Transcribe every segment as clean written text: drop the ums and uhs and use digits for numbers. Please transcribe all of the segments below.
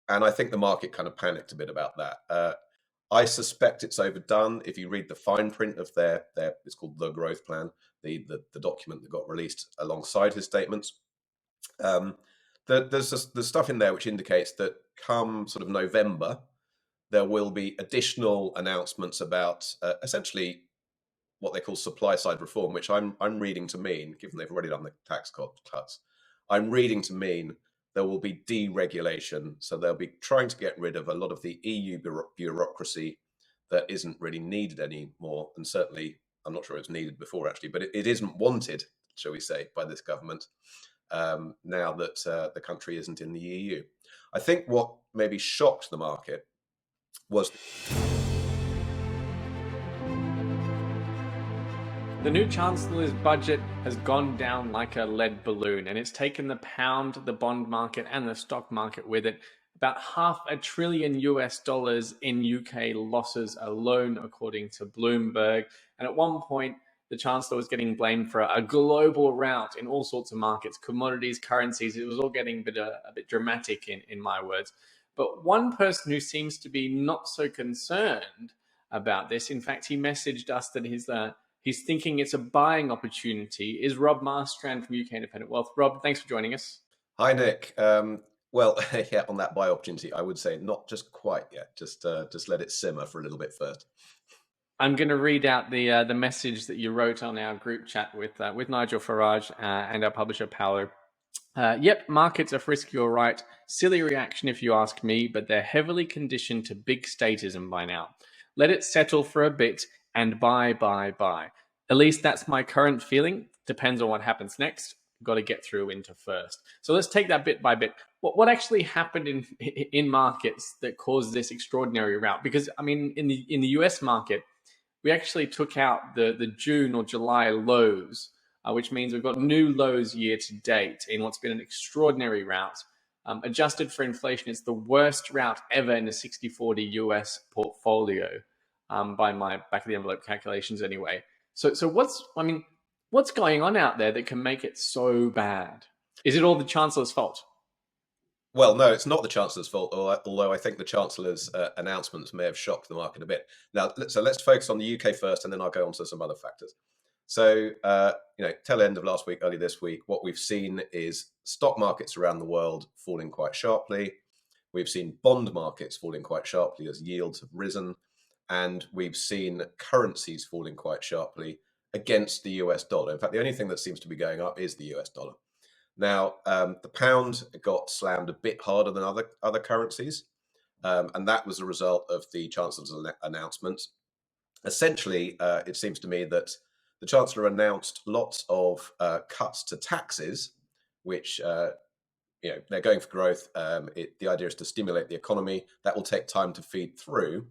And I think the market kind of panicked a bit about that. I suspect it's overdone. If you read the fine print of their it's called the growth plan, the document that got released alongside his statements. There's stuff in there which indicates that come sort of November, there will be additional announcements about essentially what they call supply side reform, which I'm reading to mean, given they've already done the tax cuts, I'm reading to mean there will be deregulation. So they'll be trying to get rid of a lot of the EU bureaucracy that isn't really needed anymore. And certainly, I'm not sure it was needed before actually, but it isn't wanted, shall we say, by this government now that the country isn't in the EU. I think what maybe shocked the market was the new Chancellor's budget has gone down like a lead balloon, and it's taken the pound, the bond market, and the stock market with it. About $500 billion in UK losses alone, according to Bloomberg. And at one point, the Chancellor was getting blamed for a global rout in all sorts of markets, commodities, currencies. It was all getting a bit dramatic, in my words. But one person who seems to be not so concerned about this, in fact, he messaged us that he's thinking it's a buying opportunity, is Rob Marstrand from UK Independent Wealth. Rob, thanks for joining us. Hi, Nick. Well, yeah, on that buy opportunity, I would say not just quite yet. Just let it simmer for a little bit first. I'm going to read out the message that you wrote on our group chat with Nigel Farage and our publisher Paolo. Yep, markets are frisky, all right. Silly reaction if you ask me, but they're heavily conditioned to big statism by now. Let it settle for a bit and buy. At least that's my current feeling. Depends on what happens next. Got to get through winter first. So let's take that bit by bit. What actually happened in markets that caused this extraordinary rout? Because I mean, in the US market, we actually took out the June or July lows, which means we've got new lows year to date in what's been an extraordinary rout. Adjusted for inflation, it's the worst rout ever in a 60-40 US portfolio, by my back of the envelope calculations anyway. So what's going on out there that can make it so bad? Is it all the Chancellor's fault? Well, no, it's not the Chancellor's fault, although I think the Chancellor's announcements may have shocked the market a bit. Now, so let's focus on the UK first, and then I'll go on to some other factors. So, tail end of last week, early this week, what we've seen is stock markets around the world falling quite sharply. We've seen bond markets falling quite sharply as yields have risen. And we've seen currencies falling quite sharply against the US dollar. In fact, the only thing that seems to be going up is the US dollar. Now, the pound got slammed a bit harder than other currencies, and that was a result of the Chancellor's announcement. Essentially, it seems to me that the Chancellor announced lots of cuts to taxes, which they're going for growth. The idea is to stimulate the economy. That will take time to feed through.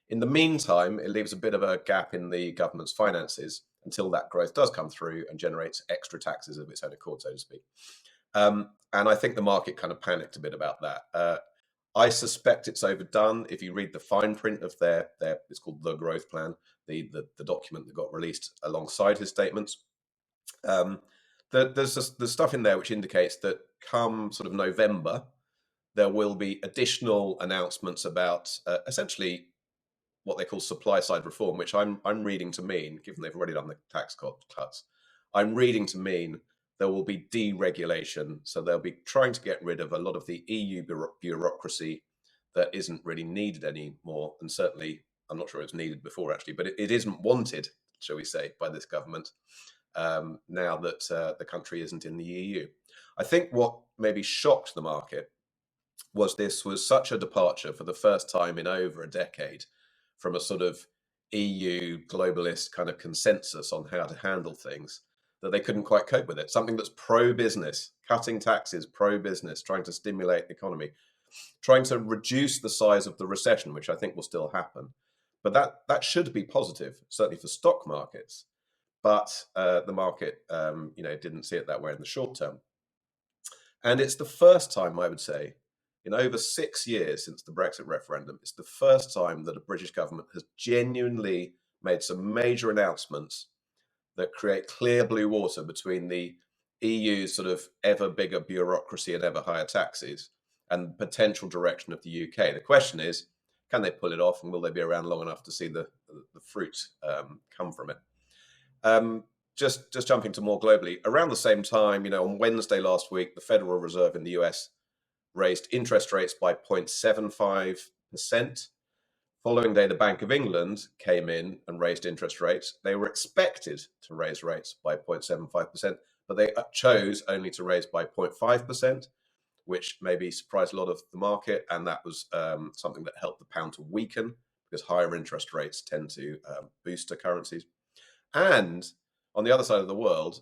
In the meantime, it leaves a bit of a gap in the government's finances until that growth does come through and generates extra taxes of its own accord, so to speak. And I think the market kind of panicked a bit about that. I suspect it's overdone. If you read the fine print of their it's called the growth plan, the document that got released alongside his statements. There's stuff in there which indicates that come sort of November, there will be additional announcements about essentially what they call supply side reform, which I'm reading to mean, given they've already done the tax cuts, I'm reading to mean there will be deregulation. So they'll be trying to get rid of a lot of the EU bureaucracy that isn't really needed anymore. And certainly, I'm not sure it was needed before actually, but it isn't wanted, shall we say, by this government now that the country isn't in the EU. I think what maybe shocked the market was this was such a departure for the first time in over a decade from a sort of EU globalist kind of consensus on how to handle things, that they couldn't quite cope with it. Something that's pro-business, cutting taxes, pro-business, trying to stimulate the economy, trying to reduce the size of the recession, which I think will still happen. But that should be positive, certainly for stock markets. But the market, didn't see it that way in the short term. And it's the first time, I would say, in over 6 years since the Brexit referendum, it's the first time that a British government has genuinely made some major announcements that create clear blue water between the EU's sort of ever bigger bureaucracy and ever higher taxes and potential direction of the UK. The question is, can they pull it off, and will they be around long enough to see the fruit come from it? Just jumping to more globally, around the same time, on Wednesday last week, the Federal Reserve in the US raised interest rates by 0.75%. Following day, the Bank of England came in and raised interest rates. They were expected to raise rates by 0.75%, but they chose only to raise by 0.5%, which maybe surprised a lot of the market. And that was something that helped the pound to weaken, because higher interest rates tend to boost currencies. And on the other side of the world,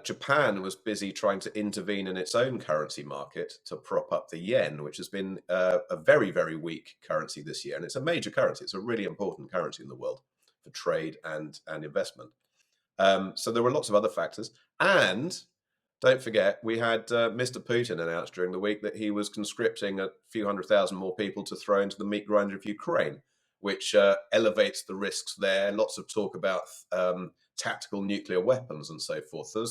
Japan was busy trying to intervene in its own currency market to prop up the yen, which has been a very, very weak currency this year. And it's a major currency. It's a really important currency in the world for trade and investment. So there were lots of other factors. And don't forget, we had Mr. Putin announce during the week that he was conscripting a few 100,000 more people to throw into the meat grinder of Ukraine, which elevates the risks there. Lots of talk about tactical nuclear weapons and so forth. So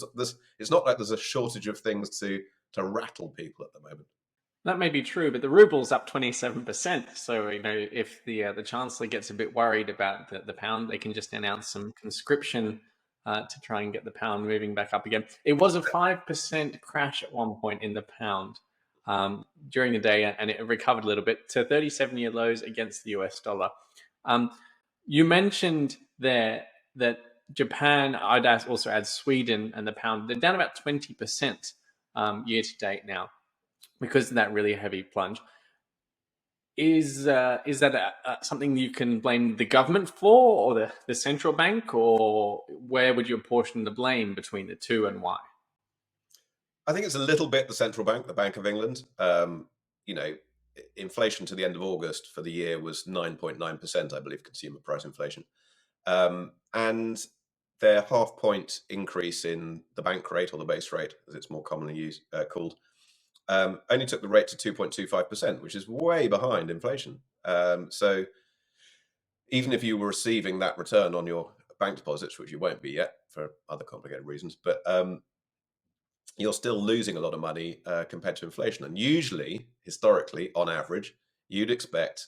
it's not like there's a shortage of things to rattle people at the moment. That may be true, but the ruble's up 27%. So, if the chancellor gets a bit worried about the pound, they can just announce some conscription to try and get the pound moving back up again. It was a 5% crash at one point in the pound during the day, and it recovered a little bit to 37-year lows against the US dollar. You mentioned there that Japan, I'd also add Sweden and the pound, they're down about 20% year to date now, because of that really heavy plunge. Is that something you can blame the government for, or the central bank, or where would you apportion the blame between the two, and why? I think it's a little bit the central bank, the Bank of England. Inflation to the end of August for the year was 9.9%, I believe, consumer price inflation. And their half-point increase in the bank rate, or the base rate, as it's more commonly called, only took the rate to 2.25%, which is way behind inflation. So even if you were receiving that return on your bank deposits, which you won't be yet for other complicated reasons, but you're still losing a lot of money compared to inflation. And usually, historically, on average, you'd expect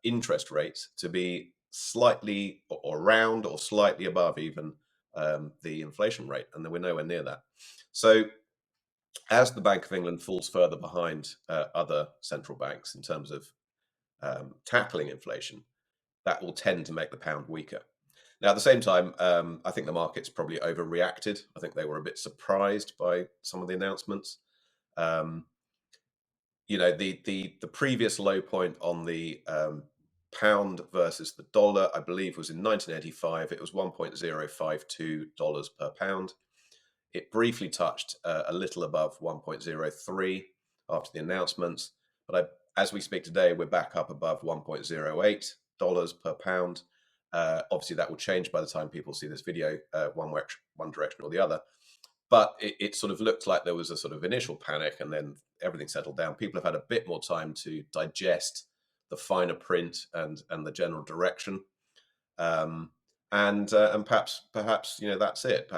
interest rates to be slightly or around or slightly above even the inflation rate. And then we're nowhere near that. So as the Bank of England falls further behind other central banks in terms of tackling inflation, that will tend to make the pound weaker. Now, at the same time, I think the market's probably overreacted. I think they were a bit surprised by some of the announcements. The previous low point on the pound versus the dollar, I believe, was in 1985. It was $1.052 per pound. It briefly touched a little above 1.03 after the announcements, but as we speak today, we're back up above $1.08 per pound. Obviously, that will change by the time people see this video, one direction or the other. But it sort of looked like there was a sort of initial panic, and then everything settled down. People have had a bit more time to digest the finer print and the general direction, and perhaps that's it.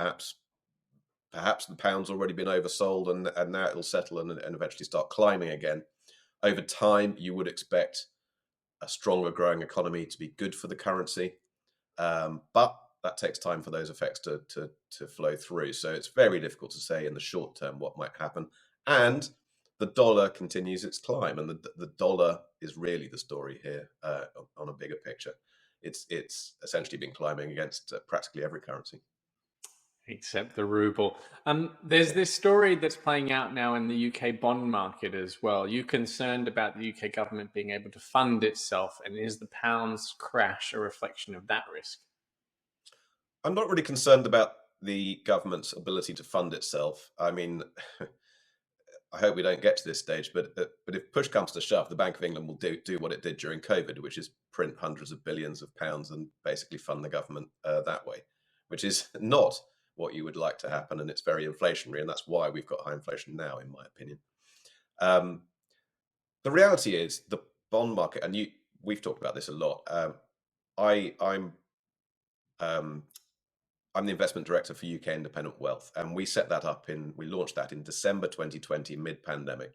Perhaps the pound's already been oversold, and now it'll settle and eventually start climbing again. Over time, you would expect a stronger growing economy to be good for the currency, but that takes time for those effects to flow through. So it's very difficult to say in the short term what might happen. And the dollar continues its climb, and the dollar is really the story here on a bigger picture. It's essentially been climbing against practically every currency. Except the ruble. There's this story that's playing out now in the UK bond market as well. Are you concerned about the UK government being able to fund itself, and is the pound's crash a reflection of that risk? I'm not really concerned about the government's ability to fund itself. I mean, I hope we don't get to this stage, but if push comes to shove, the Bank of England will do what it did during COVID, which is print hundreds of billions of pounds and basically fund the government that way, which is not what you would like to happen, and it's very inflationary, and that's why we've got high inflation now, in my opinion. The reality is the bond market, and we've talked about this a lot. I'm the investment director for UK Independent Wealth, and we launched that in December 2020, mid-pandemic.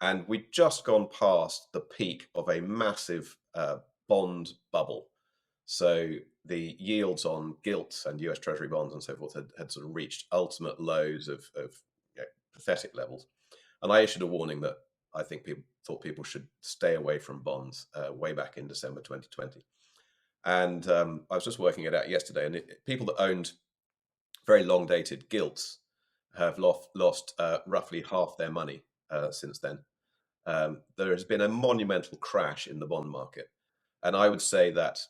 And we'd just gone past the peak of a massive bond bubble. So the yields on gilts and US Treasury bonds and so forth had sort of reached ultimate lows of pathetic levels. And I issued a warning that I think people should stay away from bonds way back in December 2020. And I was just working it out yesterday, and people that owned very long dated gilts have lost roughly half their money since then. There has been a monumental crash in the bond market. And I would say that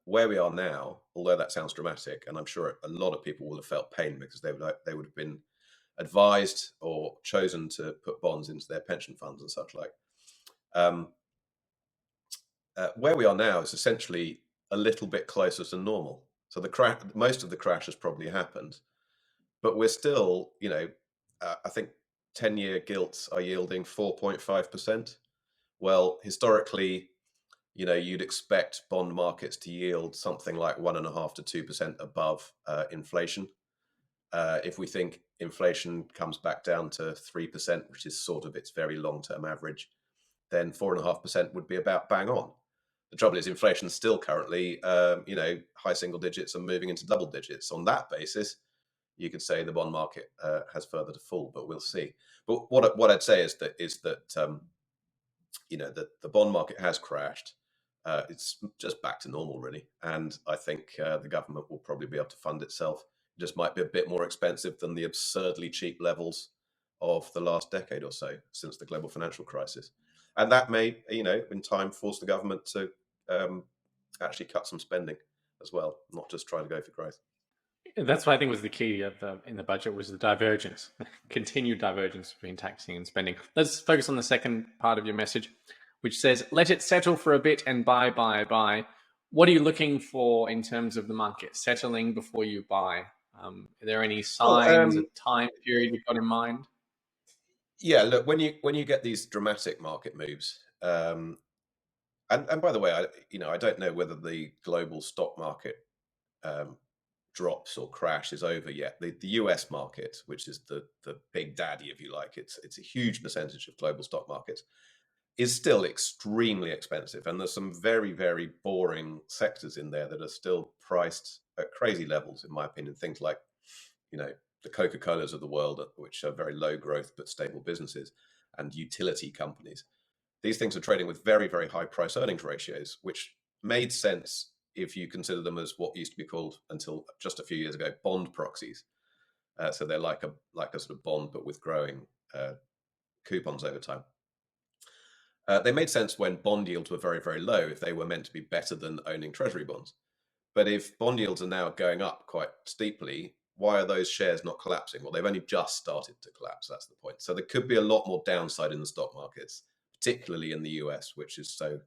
where we are now, although that sounds dramatic, and I'm sure a lot of people will have felt pain because they would have been advised or chosen to put bonds into their pension funds and such like. Where we are now is essentially a little bit closer to normal. So most of the crash has probably happened, but we're still, I think 10-year gilts are yielding 4.5%. Well, historically, you'd expect bond markets to yield something like 1.5% to 2% above inflation. If we think inflation comes back down to 3%, which is sort of its very long-term average, then 4.5% would be about bang on. The trouble is inflation is still currently, high single digits and moving into double digits. On that basis, you could say the bond market has further to fall, but we'll see. But what I'd say is that the bond market has crashed. It's just back to normal, really. And I think the government will probably be able to fund itself. It just might be a bit more expensive than the absurdly cheap levels of the last decade or so since the global financial crisis. And that may, in time force the government to actually cut some spending as well, not just try to go for growth. That's what I think was the key of in the budget was the divergence, continued divergence between taxing and spending. Let's focus on the second part of your message, which says, let it settle for a bit and buy, buy, buy. What are you looking for in terms of the market settling before you buy? Are there any signs, a time period you've got in mind? Yeah, look, when you get these dramatic market moves, and by the way, I don't know whether the global stock market um, drops or crash is over yet. The US market, which is the big daddy, if you like, it's a huge percentage of global stock markets, is still extremely expensive, and there's some very, very boring sectors in there that are still priced at crazy levels, in my opinion. Things like, the Coca-Colas of the world, which are very low growth but stable businesses, and utility companies. These things are trading with very, very high price earnings ratios, which made sense if you consider them as what used to be called, until just a few years ago, bond proxies. So they're like a sort of bond, but with growing coupons over time. They made sense when bond yields were very, very low, if they were meant to be better than owning treasury bonds. But if bond yields are now going up quite steeply, why are those shares not collapsing? Well, they've only just started to collapse. That's the point. So there could be a lot more downside in the stock markets, particularly in the US, which is so,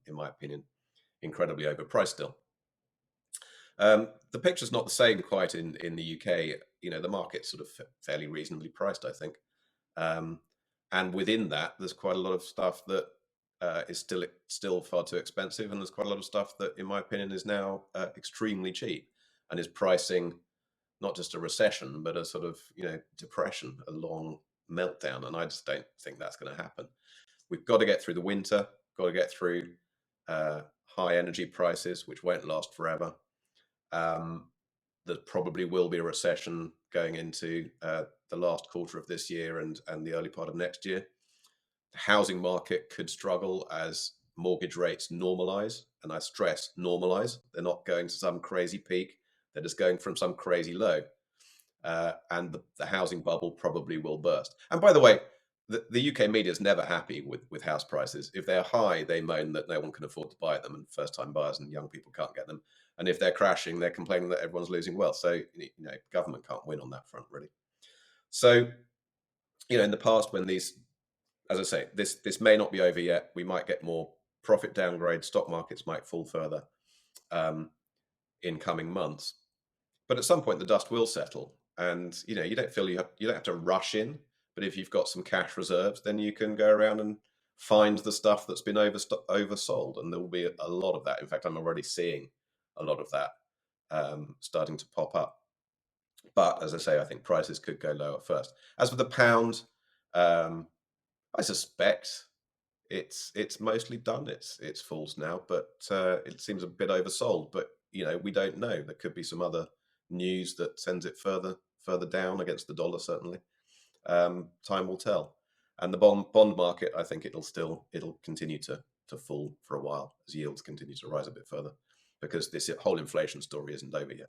in my opinion, incredibly overpriced still. The picture's not the same quite in the UK. The market's sort of fairly reasonably priced, I think. And within that, there's quite a lot of stuff that is still far too expensive, and there's quite a lot of stuff that, in my opinion, is now extremely cheap and is pricing not just a recession, but a sort of depression, a long meltdown. And I just don't think that's going to happen. We've got to get through the winter, got to get through high energy prices, which won't last forever. There probably will be a recession going into the last quarter of this year and the early part of next year. The housing market could struggle as mortgage rates normalize, and I stress normalize. They're not going to some crazy peak. They're just going from some crazy low. And the housing bubble probably will burst. And by the way, the UK media is never happy with house prices. If they're high, they moan that no one can afford to buy them, and first-time buyers and young people can't get them. And if they're crashing, they're complaining that everyone's losing wealth. So, government can't win on that front, really. So, in the past, when these, as I say, this may not be over yet. We might get more profit downgrades. Stock markets might fall further in coming months. But at some point, the dust will settle. And, you don't feel you don't have to rush in. But if you've got some cash reserves, then you can go around and find the stuff that's been oversold. And there will be a lot of that. In fact, I'm already seeing a lot of that starting to pop up. But as I say, I think prices could go lower first. As for the pound, I suspect it's mostly done its falls now, but it seems a bit oversold. But we don't know. There could be some other news that sends it further down against the dollar. Certainly, time will tell. And the bond market, I think it'll continue to fall for a while as yields continue to rise a bit further, because this whole inflation story isn't over yet.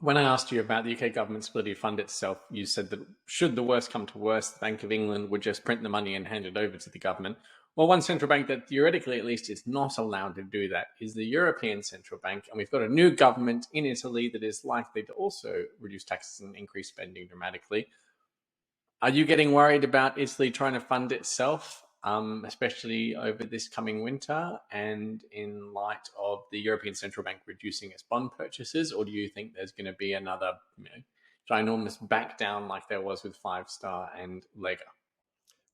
When I asked you about the UK government's ability to fund itself, you said that should the worst come to worst, the Bank of England would just print the money and hand it over to the government. Well, one central bank that theoretically, at least, is not allowed to do that is the European Central Bank. And we've got a new government in Italy that is likely to also reduce taxes and increase spending dramatically. Are you getting worried about Italy trying to fund itself, especially over this coming winter and in light of the European Central Bank reducing its bond purchases? Or do you think there's going to be another ginormous back down like there was with Five Star and Lega?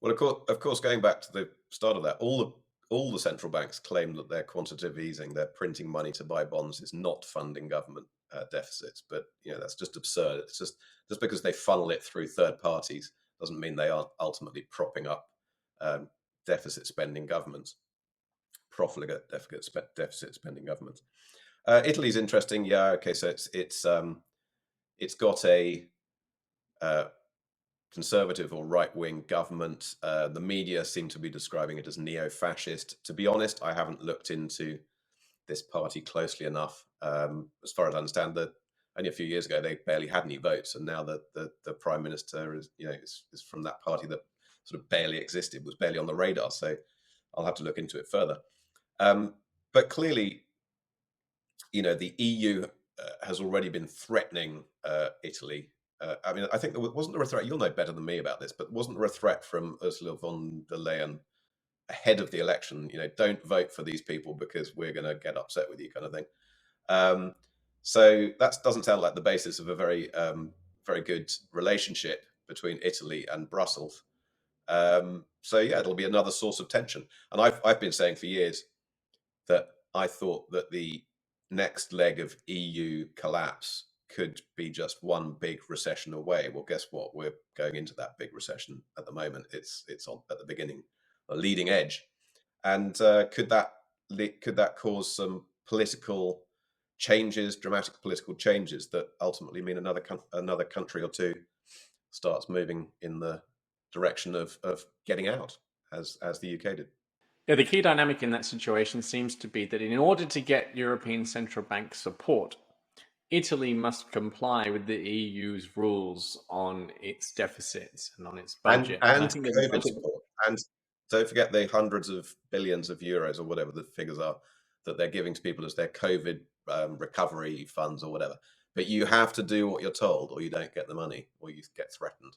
Well, of course, going back to the start of that, all the central banks claim that their quantitative easing, their printing money to buy bonds, is not funding government deficits. But that's just absurd. It's just because they funnel it through third parties doesn't mean they are ultimately propping up deficit spending governments, profligate deficit spending governments. Italy's interesting. Yeah, okay, so it's got a conservative or right-wing government. The media seem to be describing it as neo-fascist. To be honest, I haven't looked into this party closely enough. As far as I understand, that only a few years ago they barely had any votes, and now the prime minister is from that party that sort of barely existed, was barely on the radar. So I'll have to look into it further. But clearly, the EU has already been threatening Italy. I mean, I think wasn't there a threat? You'll know better than me about this, but wasn't there a threat from Ursula von der Leyen ahead of the election? Don't vote for these people because we're going to get upset with you, kind of thing. So that doesn't sound like the basis of a very, very good relationship between Italy and Brussels. So yeah, it'll be another source of tension. And I've been saying for years that I thought that the next leg of EU collapse could be just one big recession away. Well, guess what? We're going into that big recession at the moment. It's at the beginning, a leading edge, and could that cause some political changes, dramatic political changes that ultimately mean another country or two starts moving in the direction of getting out, as the UK did. Yeah, the key dynamic in that situation seems to be that in order to get European Central Bank support, Italy must comply with the EU's rules on its deficits and on its budget. And I think there's a COVID support. And don't forget the hundreds of billions of euros or whatever the figures are that they're giving to people as their COVID recovery funds or whatever. But you have to do what you're told, or you don't get the money, or you get threatened.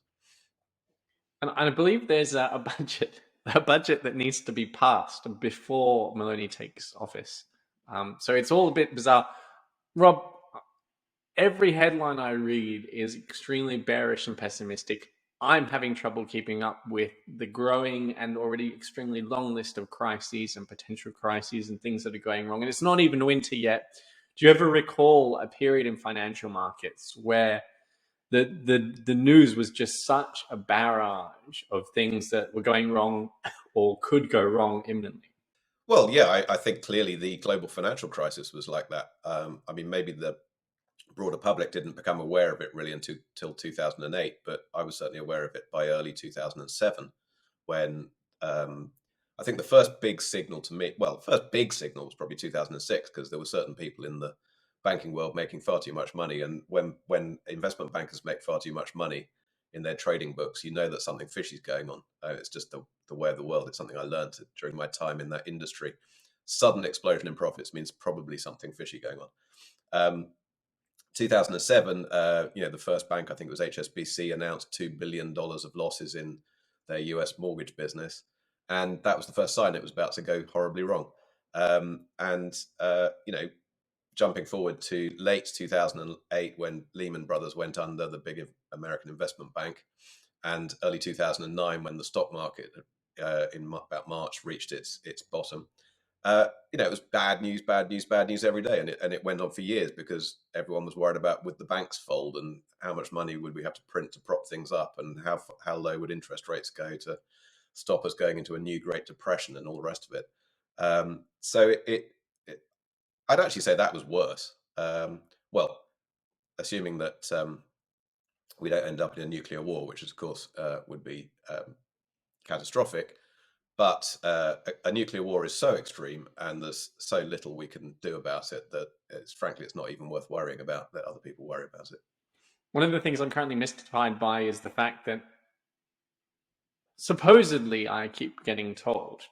And I believe there's a budget that needs to be passed before Meloni takes office. So it's all a bit bizarre. Rob, every headline I read is extremely bearish and pessimistic. I'm having trouble keeping up with the growing and already extremely long list of crises and potential crises and things that are going wrong. And it's not even winter yet. Do you ever recall a period in financial markets where the news was just such a barrage of things that were going wrong or could go wrong imminently? Well, yeah, I think clearly the global financial crisis was like that. I mean, maybe the broader public didn't become aware of it really until 2008, but I was certainly aware of it by early 2007, when I think the first big signal to me, well, the first big signal was probably 2006, because there were certain people in the banking world making far too much money. And when investment bankers make far too much money in their trading books, you know that something fishy is going on. It's just the way of the world. It's something I learned during my time in that industry. Sudden explosion in profits means probably something fishy going on. 2007, the first bank, I think it was HSBC, announced $2 billion of losses in their US mortgage business. And that was the first sign it was about to go horribly wrong. Jumping forward to late 2008, when Lehman Brothers went under, the big American investment bank, and early 2009, when the stock market in about March reached its bottom. It was bad news, bad news, bad news every day, and it went on for years because everyone was worried about would the banks fold and how much money would we have to print to prop things up, and how low would interest rates go to stop us going into a new Great Depression and all the rest of it. So it I'd actually say that was worse. Well, assuming that we don't end up in a nuclear war, which of course would be catastrophic. But a nuclear war is so extreme, and there's so little we can do about it that frankly, it's not even worth worrying about. Let other people worry about it. One of the things I'm currently mystified by is the fact that supposedly, I keep getting told,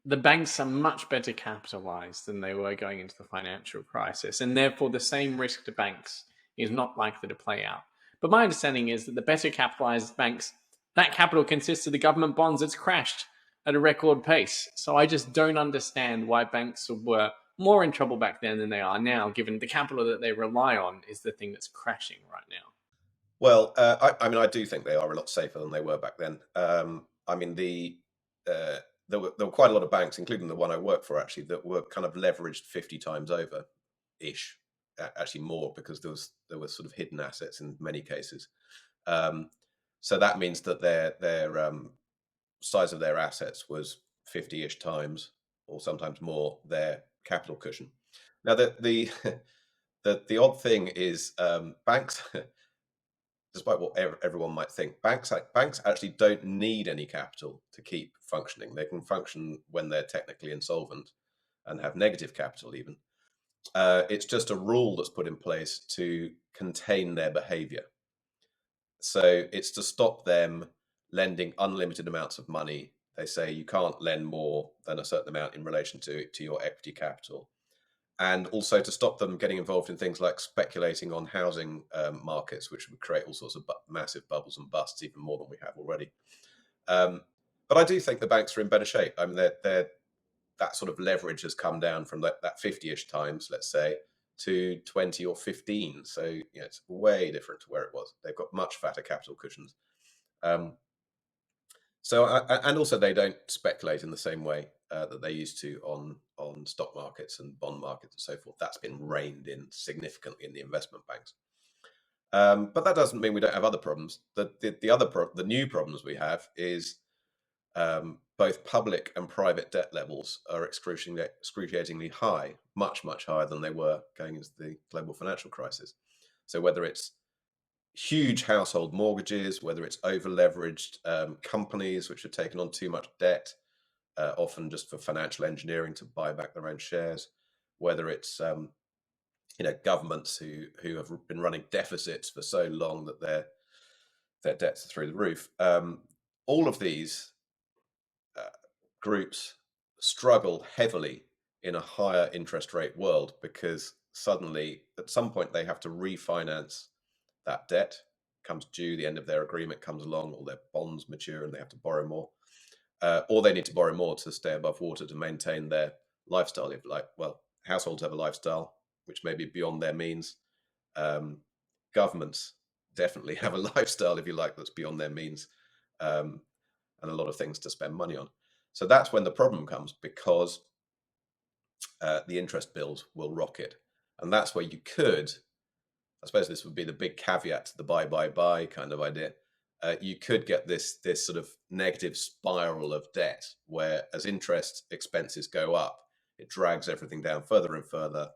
the banks are much better capitalized than they were going into the financial crisis, and therefore the same risk to banks is not likely to play out. But my understanding is that the better capitalized banks, that capital consists of the government bonds that's crashed at a record pace. So I just don't understand why banks were more in trouble back then than they are now, given the capital that they rely on is the thing that's crashing right now. Well, I mean, I do think they are a lot safer than they were back then. I mean, there were quite a lot of banks, including the one I work for, actually, that were kind of leveraged 50 times over, ish. Actually, more because there was sort of hidden assets in many cases. So that means that their size of their assets was 50-ish times, or sometimes more, their capital cushion. Now, the the odd thing is banks. Despite what everyone might think, banks actually don't need any capital to keep functioning. They can function when they're technically insolvent and have negative capital even. It's just a rule that's put in place to contain their behavior. So it's to stop them lending unlimited amounts of money. They say you can't lend more than a certain amount in relation to your equity capital, and also to stop them getting involved in things like speculating on housing markets, which would create all sorts of massive bubbles and busts, even more than we have already. Um, but I do think the banks are in better shape. I mean, that sort of leverage has come down from that 50-ish times, let's say, to 20 or 15. So it's way different to where it was. They've got much fatter capital cushions. Um, and also they don't speculate in the same way that they used to on stock markets and bond markets and so forth. That's been reined in significantly in the investment banks. But that doesn't mean we don't have other problems. The new problems we have is both public and private debt levels are excruciatingly high, much higher than they were going into the global financial crisis. So whether it's huge household mortgages, whether it's over leveraged companies which have taken on too much debt, often just for financial engineering to buy back their own shares, whether it's governments who have been running deficits for so long that their debts are through the roof. All of these groups struggle heavily in a higher interest rate world because suddenly at some point they have to refinance that debt, comes due, the end of their agreement comes along, or their bonds mature and they have to borrow more, or they need to borrow more to stay above water to maintain their lifestyle. If households have a lifestyle which may be beyond their means. Governments definitely have a lifestyle, if you like, that's beyond their means, and a lot of things to spend money on. So that's when the problem comes, because the interest bills will rocket, and that's where you could. I suppose this would be the big caveat to the buy kind of idea. You could get this sort of negative spiral of debt, where as interest expenses go up, it drags everything down further and further.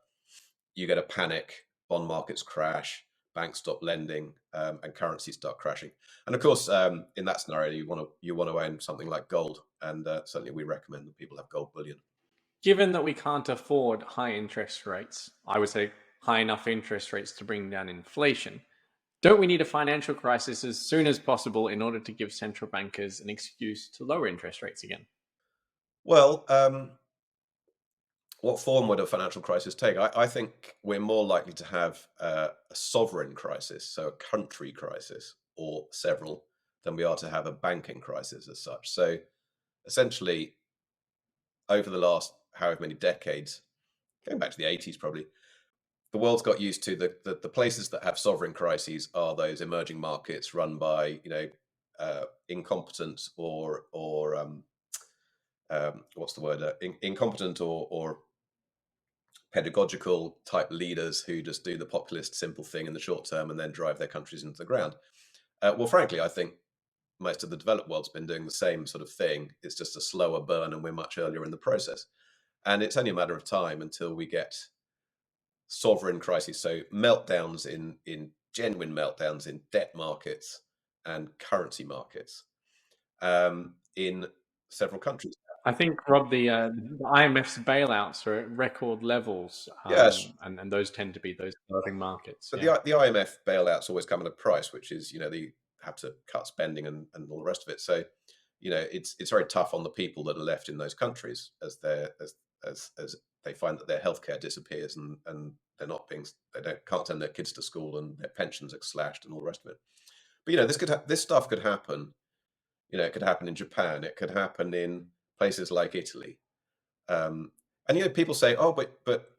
You get a panic, bond markets crash, banks stop lending, and currencies start crashing. And of course, in that scenario, you want to own something like gold, and certainly we recommend that people have gold bullion. Given that we can't afford high interest rates, I would say high enough interest rates to bring down inflation, don't we need a financial crisis as soon as possible in order to give central bankers an excuse to lower interest rates again? Well, what form would a financial crisis take? I think we're more likely to have a sovereign crisis, so a country crisis, or several, than we are to have a banking crisis as such. So essentially, over the last however many decades, going back to the 80s probably, the world's got used to the places that have sovereign crises are those emerging markets run by incompetent or what's the word, incompetent or pedagogical type leaders who just do the populist simple thing in the short term and then drive their countries into the ground. Well, frankly, I think most of the developed world's been doing the same sort of thing. It's just a slower burn, and we're much earlier in the process. And it's only a matter of time until we get sovereign crises, so meltdowns in genuine meltdowns in debt markets and currency markets in several countries. I think, Rob, the IMF's bailouts are at record levels, Yes, and those tend to be those developing markets. but Yeah. the IMF bailouts always come at a price, which is, they have to cut spending and all the rest of it. So, it's very tough on the people that are left in those countries as they find that their healthcare disappears and they can't send their kids to school and their pensions are slashed and all the rest of it. But this stuff could happen. It could happen in Japan. It could happen in places like Italy. And people say, oh, but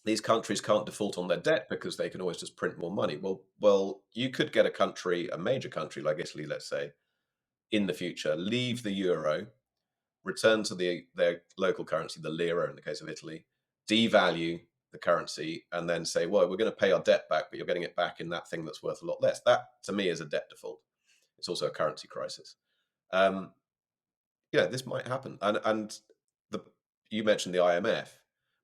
these countries can't default on their debt because they can always just print more money. Well, you could get a major country like Italy, let's say, in the future, leave the euro, return to their local currency, the lira in the case of Italy, devalue the currency, and then say, well, we're going to pay our debt back, but you're getting it back in that thing that's worth a lot less. That, to me, is a debt default. It's also a currency crisis. This might happen. And you mentioned the IMF,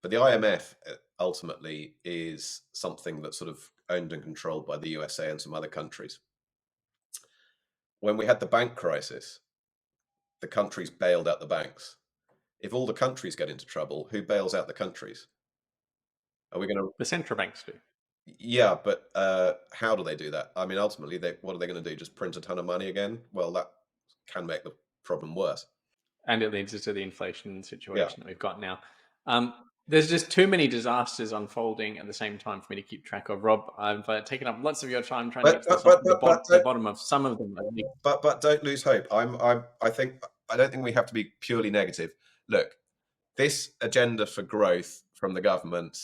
but the IMF ultimately is something that's sort of owned and controlled by the USA and some other countries. When we had the bank crisis, the countries bailed out the banks. If all the countries get into trouble, who bails out the countries? Are we going to? The central banks do. Yeah, but how do they do that? I mean, ultimately, what are they going to do? Just print a ton of money again? Well, that can make the problem worse. And it leads us to the inflation Yeah. situation that we've got now. There's just too many disasters unfolding at the same time for me to keep track of. Rob, I've taken up lots of your time trying to get to the bottom of some of them. But don't lose hope. I don't think we have to be purely negative. Look, this agenda for growth from the government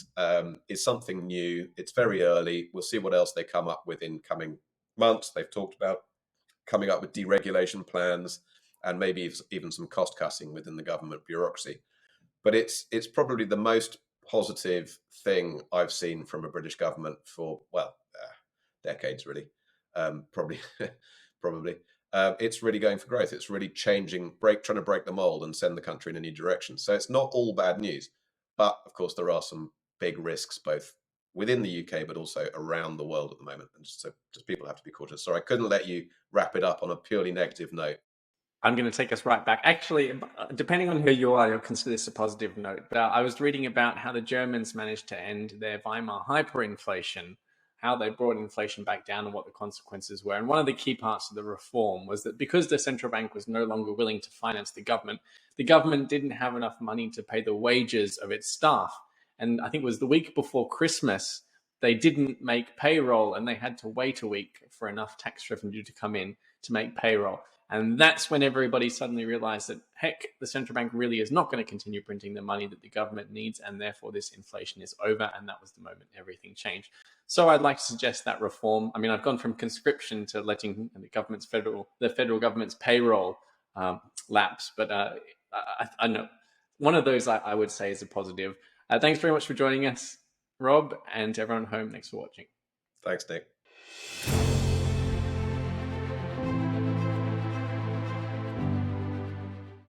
is something new. It's very early. We'll see what else they come up with in coming months. They've talked about coming up with deregulation plans and maybe even some cost cutting within the government bureaucracy. But it's probably the most positive thing I've seen from a British government for, decades, really. Probably. It's really going for growth. It's really trying to break the mold and send the country in a new direction. So it's not all bad news. But of course, there are some big risks, both within the UK, but also around the world at the moment. And just people have to be cautious. Sorry, I couldn't let you wrap it up on a purely negative note. I'm going to take us right back. Actually, depending on who you are, you'll consider this a positive note. But I was reading about how the Germans managed to end their Weimar hyperinflation, how they brought inflation back down and what the consequences were. And one of the key parts of the reform was that because the central bank was no longer willing to finance the government didn't have enough money to pay the wages of its staff. And I think it was the week before Christmas, they didn't make payroll and they had to wait a week for enough tax revenue to come in to make payroll. And that's when everybody suddenly realized that, heck, the central bank really is not going to continue printing the money that the government needs, and therefore this inflation is over. And that was the moment everything changed. So I'd like to suggest that reform. I mean, I've gone from conscription to letting the federal government's payroll lapse, but I know one of those I would say is a positive. Thanks very much for joining us, Rob, and to everyone at home, thanks for watching. Thanks, Nick.